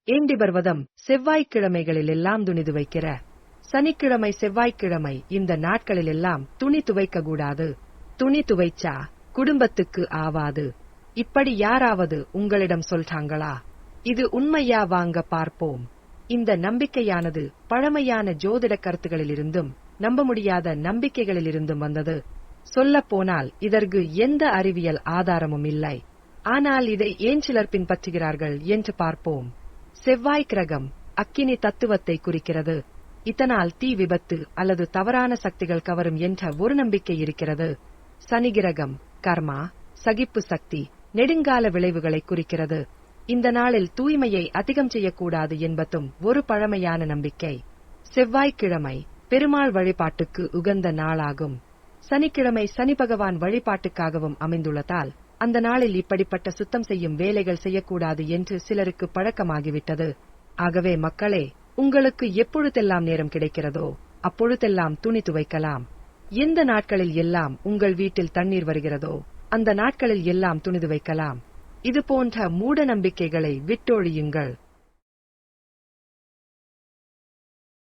ஏண்டி பர்வதம் செவ்வாய்க்கிழமைகளில் எல்லாம் துணி துவைக்கிற. சனிக்கிழமை செவ்வாய்க்கிழமை இந்த நாட்களில் எல்லாம் துணி துவைக்க கூடாது. துணி துவைச்சா குடும்பத்துக்கு ஆவாது. இப்படி யாராவது உங்களிடம் சொல்றாங்களா? இது உண்மையா? வாங்க பார்ப்போம். இந்த நம்பிக்கையானது பழமையான ஜோதிட கருத்துகளிலிருந்தும் நம்ப முடியாத நம்பிக்கைகளிலிருந்தும் வந்தது. சொல்லப் போனால் இதற்கு எந்த அறிவியல் ஆதாரமும் இல்லை. ஆனால் இதை ஏன் சிலர் பின்பற்றுகிறார்கள் என்று பார்ப்போம். செவ்வாய் கிரகம் அக்கினி தத்துவத்தை குறிக்கிறது. இதனால் தீ விபத்து அல்லது தவறான சக்திகள் கவரும் என்ற ஒரு நம்பிக்கை இருக்கிறது. சனி கிரகம் கர்மா, சகிப்பு சக்தி, நெடுங்கால விளைவுகளை குறிக்கிறது. இந்த நாளில் தூய்மையை அதிகம் செய்யக்கூடாது என்பதும் ஒரு பழமையான நம்பிக்கை. செவ்வாய்க்கிழமை பெருமாள் வழிபாட்டுக்கு உகந்த நாளாகும். சனிக்கிழமை சனி பகவான் வழிபாட்டுக்காகவும் அமைந்துள்ளதால் அந்த நாளில் இப்படிப்பட்ட சுத்தம் செய்யும் வேலைகள் செய்யக்கூடாது என்று சிலருக்கு பழக்கமாகிவிட்டது. ஆகவே மக்களே, உங்களுக்கு எப்பொழுதெல்லாம் நேரம் கிடைக்கிறதோ அப்பொழுதெல்லாம் துணி துவைக்கலாம். எந்த நாட்களில் எல்லாம் உங்கள் வீட்டில் தண்ணீர் வருகிறதோ அந்த நாட்களில் எல்லாம் துணி துவைக்கலாம். இது போன்ற மூட நம்பிக்கைகளை விட்டொழியுங்கள்.